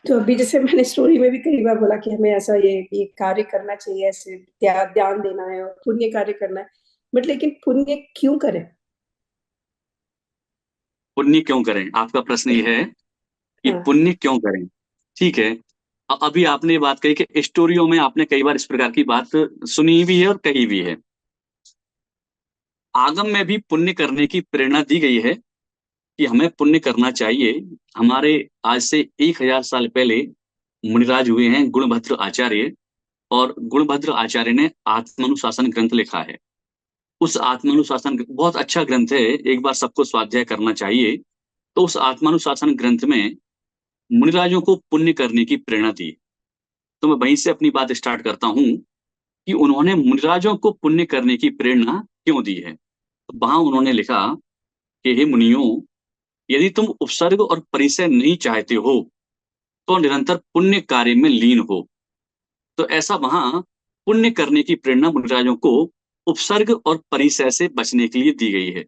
तो अभी जैसे मैंने स्टोरी में भी कई बार बोला कि हमें ऐसा ये कार्य करना चाहिए, ऐसे ध्यान देना है और पुण्य कार्य करना है, बट लेकिन पुण्य क्यों करें? पुण्य क्यों करें, आपका प्रश्न ये है कि हाँ। पुण्य क्यों करें। ठीक है। अभी आपने ये बात कही कि स्टोरियों में आपने कई बार इस प्रकार की बात सुनी भी है और कही भी है। आगम में भी पुण्य करने की प्रेरणा दी गई है कि हमें पुण्य करना चाहिए। हमारे आज से 1000 साल पहले मुनिराज हुए हैं गुणभद्र आचार्य, और गुणभद्र आचार्य ने आत्मानुशासन ग्रंथ लिखा है। उस आत्मानुशासन बहुत अच्छा ग्रंथ है, एक बार सबको स्वाध्याय करना चाहिए। तो उस आत्मानुशासन ग्रंथ में मुनिराजों को पुण्य करने की प्रेरणा दी। तो मैं वहीं से अपनी बात स्टार्ट करता हूँ कि उन्होंने मुनिराजों को पुण्य करने की प्रेरणा क्यों दी है। तो वहां उन्होंने लिखा कि हे मुनियों, यदि तुम उपसर्ग और परिचय नहीं चाहते हो तो निरंतर पुण्य कार्य में लीन हो। तो ऐसा वहां पुण्य करने की प्रेरणा मुनिराजों को उपसर्ग और परिचय से बचने के लिए दी गई है।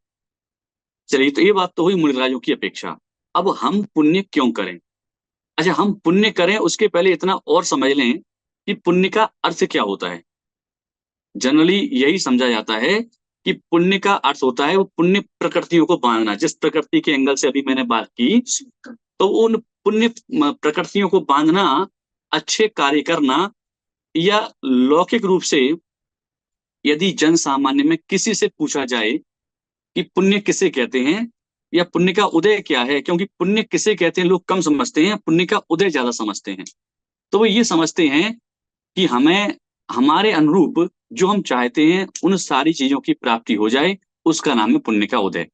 चलिए, तो ये बात तो हुई मुनिराजों की अपेक्षा। अब हम पुण्य क्यों करें। अच्छा, हम पुण्य करें उसके पहले इतना और समझ लें कि पुण्य का अर्थ क्या होता है। जनरली यही समझा जाता है कि पुण्य का अर्थ होता है वो पुण्य प्रकृतियों को बांधना। जिस प्रकृति के एंगल से अभी मैंने बात की, तो उन पुण्य प्रकृतियों को बांधना, अच्छे कार्य करना, या लौकिक रूप से यदि जन सामान्य में किसी से पूछा जाए कि पुण्य किसे कहते हैं या पुण्य का उदय क्या है, क्योंकि पुण्य किसे कहते हैं लोग कम समझते हैं, पुण्य का उदय ज्यादा समझते हैं। तो वो ये समझते हैं कि हमें हमारे अनुरूप जो हम चाहते हैं उन सारी चीजों की प्राप्ति हो जाए, उसका नाम है पुण्य का उदय।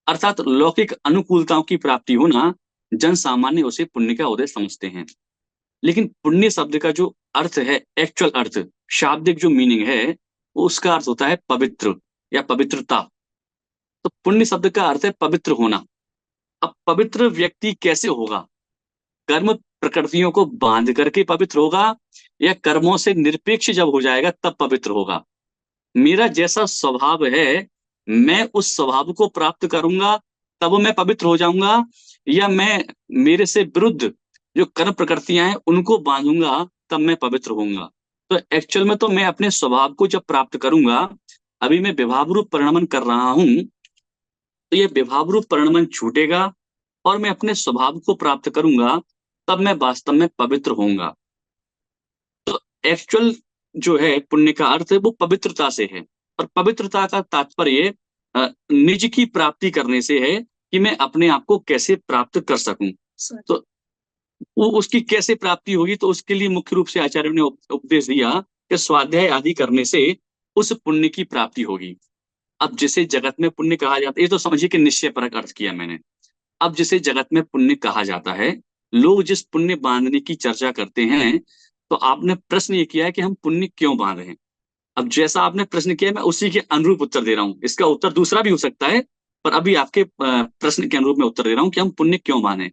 अर्थात लौकिक अनुकूलताओं की प्राप्ति होना, जन सामान्य उसे पुण्य का उदय समझते हैं। लेकिन पुण्य शब्द का जो अर्थ है, एक्चुअल अर्थ, शाब्दिक जो मीनिंग है, वो उसका अर्थ होता है पवित्र या पवित्रता। तो पुण्य शब्द का अर्थ है पवित्र होना। अब पवित्र व्यक्ति कैसे होगा। कर्म प्रकृतियों को बांध करके पवित्र होगा, या कर्मों से निरपेक्ष जब हो जाएगा तब पवित्र होगा। मेरा जैसा स्वभाव है, मैं उस स्वभाव को प्राप्त करूंगा तब मैं पवित्र हो जाऊंगा, या मैं मेरे से विरुद्ध जो कर्म प्रकृतियां हैं उनको बांधूंगा तब मैं पवित्र होऊंगा। तो एक्चुअल में तो मैं अपने स्वभाव को जब प्राप्त करूंगा, अभी मैं विभाव रूप परिणमन कर रहा हूं, तो ये विभाव रूप परिणमन छूटेगा और मैं अपने स्वभाव को प्राप्त करूंगा, तब मैं वास्तव में पवित्र होऊंगा। तो एक्चुअल जो है पुण्य का अर्थ है वो पवित्रता से है। और पवित्रता का तात्पर्य निज की प्राप्ति करने से है कि मैं अपने आप को कैसे प्राप्त कर सकूं। तो वो उसकी कैसे प्राप्ति होगी, तो उसके लिए मुख्य रूप से आचार्य ने उपदेश दिया कि स्वाध्याय आदि करने से उस पुण्य की प्राप्ति होगी। अब जिसे जगत में पुण्य कहा जाता है, ये तो समझिए कि निश्चय परक अर्थ किया मैंने। अब जिसे जगत में पुण्य कहा जाता है, लोग जिस पुण्य बांधने की चर्चा करते हैं, तो आपने प्रश्न ये किया है कि हम पुण्य क्यों बांध रहे हैं। अब जैसा आपने प्रश्न किया, मैं उसी के अनुरूप उत्तर दे रहा हूँ। इसका उत्तर दूसरा भी हो सकता है, पर अभी आपके प्रश्न के अनुरूप में उत्तर दे रहा हूँ कि हम पुण्य क्यों बांधे।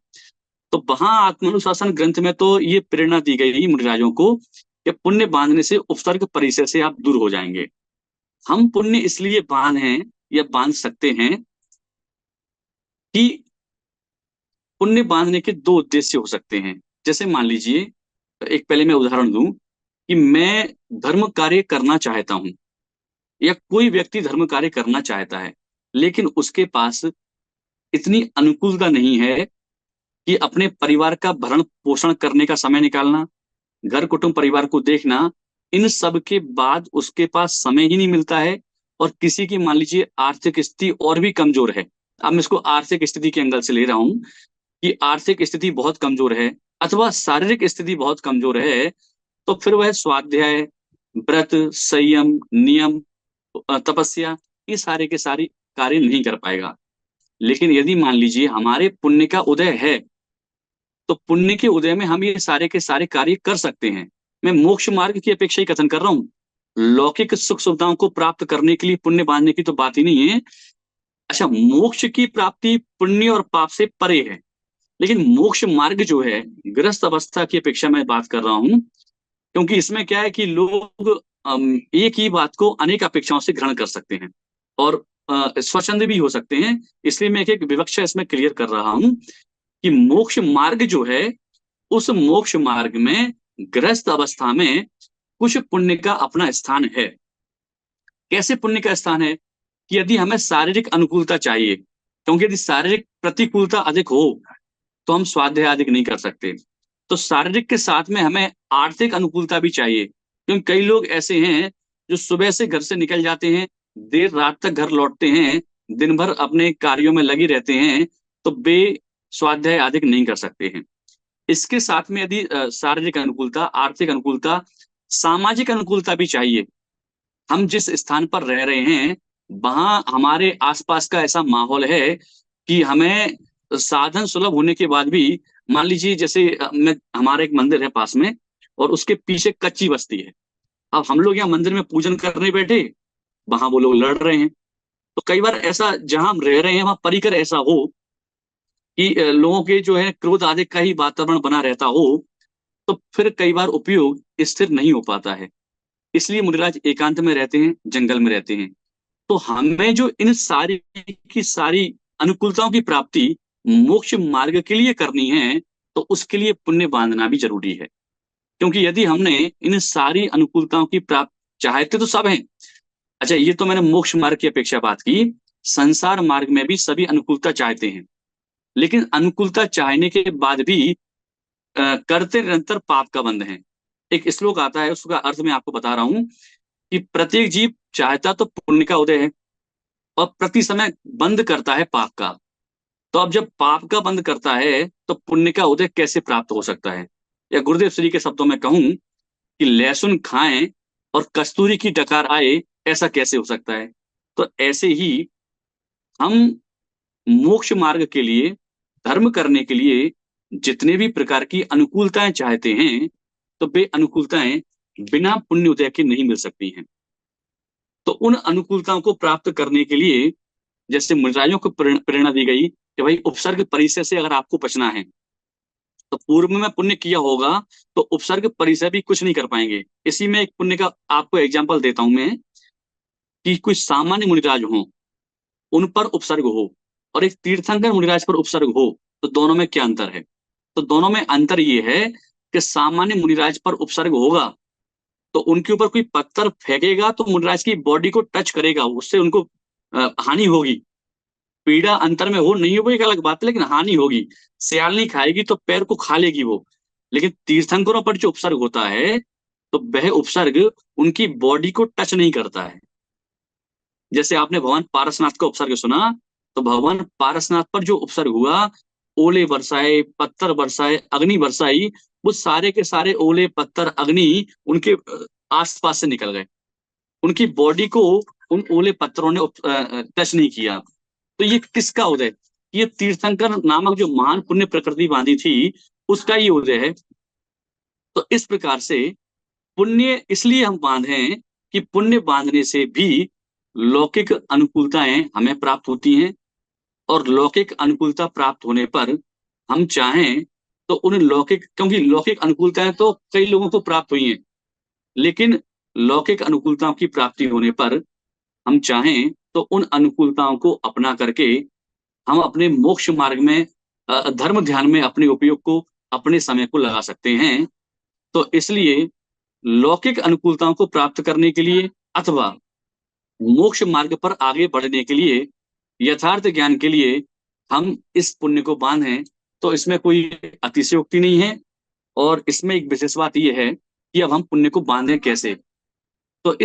तो वहां आत्मानुशासन ग्रंथ में तो ये प्रेरणा दी गई मुनिराजों को कि पुण्य बांधने से उपसर्ग परिचय से आप दूर हो जाएंगे। हम पुण्य इसलिए बांध हैं या बांध सकते हैं कि पुण्य बांधने के दो उद्देश्य हो सकते हैं। जैसे मान लीजिए, एक पहले मैं उदाहरण दूं कि मैं धर्म कार्य करना चाहता हूं, या कोई व्यक्ति धर्म कार्य करना चाहता है, लेकिन उसके पास इतनी अनुकूलता नहीं है कि अपने परिवार का भरण पोषण करने का समय निकालना, घर कुटुंब परिवार को देखना, इन सब के बाद उसके पास समय ही नहीं मिलता है। और किसी की मान लीजिए आर्थिक स्थिति और भी कमजोर है। अब मैं इसको आर्थिक स्थिति के एंगल से ले रहा हूं कि आर्थिक स्थिति बहुत कमजोर है अथवा शारीरिक स्थिति बहुत कमजोर है, तो फिर वह स्वाध्याय, व्रत, संयम, नियम, तपस्या, ये सारे के सारे कार्य नहीं कर पाएगा। लेकिन यदि मान लीजिए हमारे पुण्य का उदय है, तो पुण्य के उदय में हम ये सारे के सारे कार्य कर सकते हैं। मैं मोक्ष मार्ग की अपेक्षा ही कथन कर रहा हूँ। लौकिक सुख सुविधाओं को प्राप्त करने के लिए पुण्य बांधने की तो बात ही नहीं है। अच्छा, मोक्ष की प्राप्ति पुण्य और पाप से परे है। लेकिन मोक्ष मार्ग जो है, गृहस्थ अवस्था की अपेक्षा मैं बात कर रहा हूँ, क्योंकि इसमें क्या है कि लोग एक ही बात को अनेक अपेक्षाओं से ग्रहण कर सकते हैं, और स्वच्छंद भी हो सकते हैं। इसलिए मैं एक एक विवक्षा इसमें क्लियर कर रहा हूँ कि मोक्ष मार्ग जो है उस मोक्ष मार्ग में गृहस्थ अवस्था में कुछ पुण्य का अपना स्थान है। कैसे पुण्य का स्थान है? कि यदि हमें शारीरिक अनुकूलता चाहिए, क्योंकि यदि शारीरिक प्रतिकूलता अधिक हो तो हम स्वाध्याय अधिक नहीं कर सकते। तो शारीरिक के साथ में हमें आर्थिक अनुकूलता भी चाहिए, क्योंकि कई लोग ऐसे हैं जो सुबह से घर से निकल जाते हैं, देर रात तक घर लौटते हैं, दिन भर अपने कार्यों में लगे रहते हैं, तो वे स्वाध्याय अधिक नहीं कर सकते हैं। इसके साथ में यदि शारीरिक अनुकूलता, आर्थिक अनुकूलता, सामाजिक अनुकूलता भी चाहिए। हम जिस स्थान पर रह रहे हैं वहां हमारे आसपास का ऐसा माहौल है कि हमें साधन सुलभ होने के बाद भी, मान लीजिए जैसे मैं, हमारा एक मंदिर है पास में और उसके पीछे कच्ची बस्ती है। अब हम लोग यहाँ मंदिर में पूजन करने बैठे, वहां वो लोग लड़ रहे हैं। तो कई बार ऐसा, जहां हम रह रहे हैं वहां परिकर ऐसा हो कि लोगों के जो है क्रोध आदि का ही वातावरण बना रहता हो, तो फिर कई बार उपयोग स्थिर नहीं हो पाता है। इसलिए मुनिराज एकांत में रहते हैं, जंगल में रहते हैं। तो हमें जो इन सारी की सारी अनुकूलताओं की प्राप्ति मोक्ष मार्ग के लिए करनी है, तो उसके लिए पुण्य बांधना भी जरूरी है। क्योंकि यदि हमने इन सारी अनुकूलताओं की प्राप्त, चाहते तो सब हैं। अच्छा, ये तो मैंने मोक्ष मार्ग की अपेक्षा बात की। संसार मार्ग में भी सभी अनुकूलता चाहते हैं, लेकिन अनुकूलता चाहने के बाद भी करते निरंतर पाप का बंध है। एक श्लोक आता है, उसका अर्थ मैं आपको बता रहा हूं कि प्रत्येक जीव चाहता तो पुण्य का उदय है और प्रति समय बंद करता है पाप का। तो अब जब पाप का बंद करता है तो पुण्य का उदय कैसे प्राप्त हो सकता है? या गुरुदेव श्री के शब्दों में कहूं कि लहसुन खाएं और कस्तूरी की डकार आए, ऐसा कैसे हो सकता है? तो ऐसे ही हम मोक्ष मार्ग के लिए, धर्म करने के लिए जितने भी प्रकार की अनुकूलताएं चाहते हैं, तो वे अनुकूलताएं बिना पुण्य उदय के नहीं मिल सकती हैं। तो उन अनुकूलताओं को प्राप्त करने के लिए जैसे मुनिराजों को प्रेरणा दी गई कि भाई उपसर्ग परिचय से अगर आपको बचना है, तो पूर्व में पुण्य किया होगा तो उपसर्ग परिचय भी कुछ नहीं कर पाएंगे। इसी में एक पुण्य का आपको एग्जाम्पल देता हूं मैं, कि कोई सामान्य मुनिराज हो, उन पर उपसर्ग हो, और एक तीर्थंकर मुनिराज पर उपसर्ग हो, तो दोनों में क्या अंतर है? तो दोनों में अंतर ये है कि सामान्य मुनिराज पर उपसर्ग होगा तो उनके ऊपर कोई पत्थर फेंकेगा तो मुनिराज की बॉडी को टच करेगा, उससे उनको हानि होगी। पीड़ा अंतर में हो नहीं हो एक अलग बात है, लेकिन हानि होगी। सियालनी खाएगी तो पैर को खा लेगी वो। लेकिन तीर्थंकरों पर जो उपसर्ग होता है, तो वह उपसर्ग उनकी बॉडी को टच नहीं करता है। जैसे आपने भगवान पारसनाथ का उपसर्ग सुना, तो भगवान पारसनाथ पर जो उपसर्ग हुआ, ओले बरसाए, पत्थर बरसाए, अग्नि बरसाई, वो सारे के सारे ओले पत्थर अग्नि उनके आसपास से निकल गए। उनकी बॉडी को उन ओले पत्थरों ने टच नहीं किया। तो ये किसका उदय? ये तीर्थंकर नामक जो महान पुण्य प्रकृति बांधी थी, उसका ही उदय है। तो इस प्रकार से पुण्य इसलिए हम बांधे कि पुण्य बांधने से भी लौकिक अनुकूलताएं हमें प्राप्त होती हैं, और लौकिक अनुकूलता प्राप्त होने पर हम चाहें तो उन लौकिक, क्योंकि लौकिक अनुकूलताएं तो कई लोगों को प्राप्त हुई हैं, लेकिन लौकिक अनुकूलताओं की प्राप्ति होने पर हम चाहें तो उन अनुकूलताओं को अपना करके हम अपने मोक्ष मार्ग में, धर्म ध्यान में अपने उपयोग को, अपने समय को लगा सकते हैं। तो इसलिए लौकिक अनुकूलताओं को प्राप्त करने के लिए अथवा मोक्ष मार्ग पर आगे बढ़ने के लिए, यथार्थ ज्ञान के लिए हम इस पुण्य को बांधें, तो इसमें कोई अतिशयोक्ति नहीं है। और इसमें एक विशेष बात यह है कि अब हम पुण्य को बांधें कैसे? तो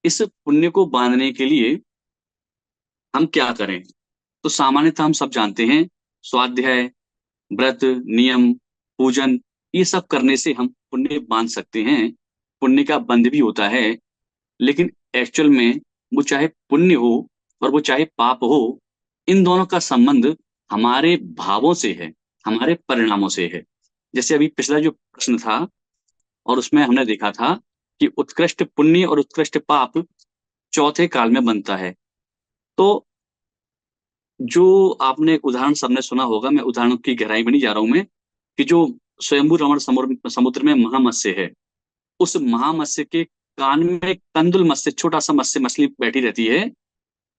इस पुण्य को बांधने के लिए हम क्या करें? तो सामान्यतः हम सब जानते हैं, स्वाध्याय, व्रत, नियम, पूजन, ये सब करने से हम पुण्य बांध सकते हैं। पुण्य का बंध भी होता है। लेकिन एक्चुअल में वो चाहे पुण्य हो और वो चाहे पाप हो, इन दोनों का संबंध हमारे भावों से है, हमारे परिणामों से है। जैसे अभी पिछला जो प्रश्न था, और उसमें हमने देखा था कि उत्कृष्ट पुण्य और उत्कृष्ट पाप चौथे काल में बनता है। तो जो आपने उदाहरण सबने सुना होगा, मैं उदाहरणों की गहराई में नहीं जा रहा हूं मैं, कि जो स्वयंभू रमण समुद्र में महामत्स्य है, उस महामत्स्य के कान में कंदुल मत्स्य, छोटा सा मत्स्य मछली बैठी रहती है,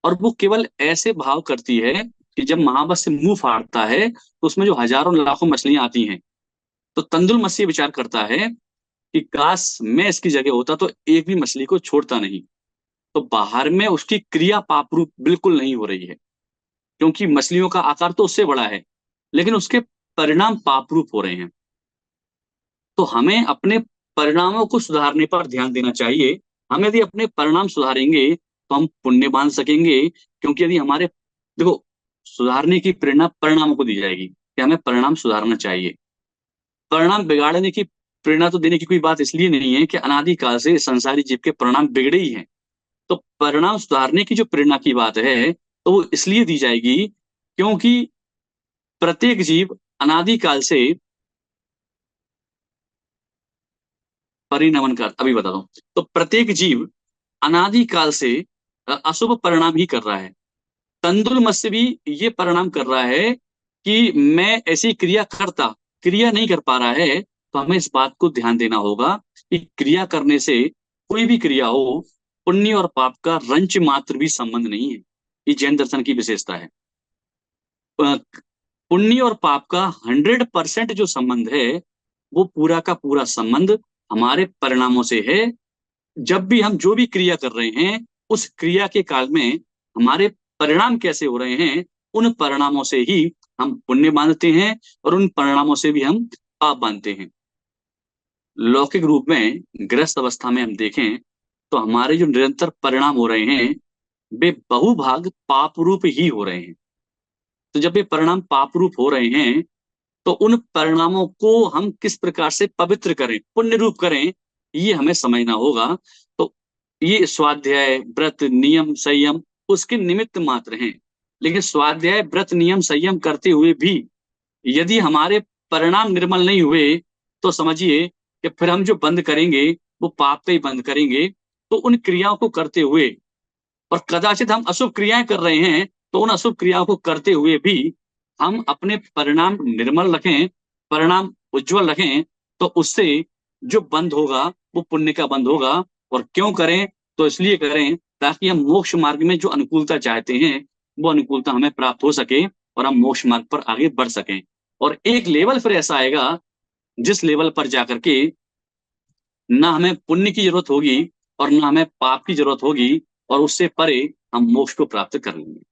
और वो केवल ऐसे भाव करती है कि जब महावत से मुंह फाड़ता है तो उसमें जो हजारों लाखों मछलियां आती हैं, तो तंदुल मत्स्य विचार करता है कि काश मैं इसकी जगह होता तो एक भी मछली को छोड़ता नहीं। तो बाहर में उसकी क्रिया पाप रूप बिल्कुल नहीं हो रही है, क्योंकि मछलियों का आकार तो उससे बड़ा है, लेकिन उसके परिणाम पाप रूप हो रहे हैं। तो हमें अपने परिणामों को सुधारने पर ध्यान देना चाहिए। हम यदि अपने परिणाम सुधारेंगे तो हम पुण्य बांध सकेंगे, क्योंकि यदि हमारे, देखो, सुधारने की प्रेरणा परिणामों को दी जाएगी कि हमें परिणाम सुधारना चाहिए। परिणाम बिगाड़ने की प्रेरणा तो देने की कोई बात इसलिए नहीं है कि अनादि काल से संसारी जीव के परिणाम बिगड़े ही हैं। तो परिणाम सुधारने की जो प्रेरणा की बात है, तो वो इसलिए दी जाएगी क्योंकि प्रत्येक जीव अनादि काल से परिणमन कर, अभी बता दूं, तो प्रत्येक जीव अनादि काल से अशुभ परिणाम ही कर रहा है। तंदुल मत्स्य भी ये परिणाम कर रहा है कि मैं ऐसी क्रिया नहीं कर पा रहा है। तो हमें इस बात को ध्यान देना होगा कि क्रिया करने से, कोई भी क्रिया हो, पुण्य और पाप का रंच मात्र भी संबंध नहीं है। ये जैन दर्शन की विशेषता है। अ, पुण्य और पाप का 100% जो संबंध है, वो पूरा का पूरा संबंध हमारे परिणामों से है। जब भी हम जो भी क्रिया कर रहे हैं, उस क्रिया के काल में हमारे परिणाम कैसे हो रहे हैं, उन परिणामों से ही हम पुण्य बांधते हैं और उन परिणामों से भी हम पाप बांधते हैं। लौकिक रूप में गृहस्थ अवस्था में हम देखें तो हमारे जो निरंतर परिणाम हो रहे हैं, वे बहुभाग पाप रूप ही हो रहे हैं। तो जब ये परिणाम पाप रूप हो रहे हैं, तो उन परिणामों को हम किस प्रकार से पवित्र करें, पुण्य रूप करें, ये हमें समझना होगा। तो ये स्वाध्याय, व्रत, नियम, संयम उसके निमित्त मात्र हैं। लेकिन स्वाध्याय, व्रत, नियम, संयम करते हुए भी यदि हमारे परिणाम निर्मल नहीं हुए, तो समझिए कि फिर हम जो बंद करेंगे वो पाप का ही बंद करेंगे। तो उन क्रियाओं को करते हुए, और कदाचित हम अशुभ क्रियाएं कर रहे हैं, तो उन अशुभ क्रियाओं को करते हुए भी हम अपने परिणाम निर्मल रखें, परिणाम उज्जवल रखें, तो उससे जो बंद होगा वो पुण्य का बंद होगा। और क्यों करें? तो इसलिए करें ताकि हम मोक्ष मार्ग में जो अनुकूलता चाहते हैं, वो अनुकूलता हमें प्राप्त हो सके और हम मोक्ष मार्ग पर आगे बढ़ सकें। और एक लेवल फिर ऐसा आएगा जिस लेवल पर जाकर के ना हमें पुण्य की जरूरत होगी और ना हमें पाप की जरूरत होगी, और उससे परे हम मोक्ष को प्राप्त कर लेंगे।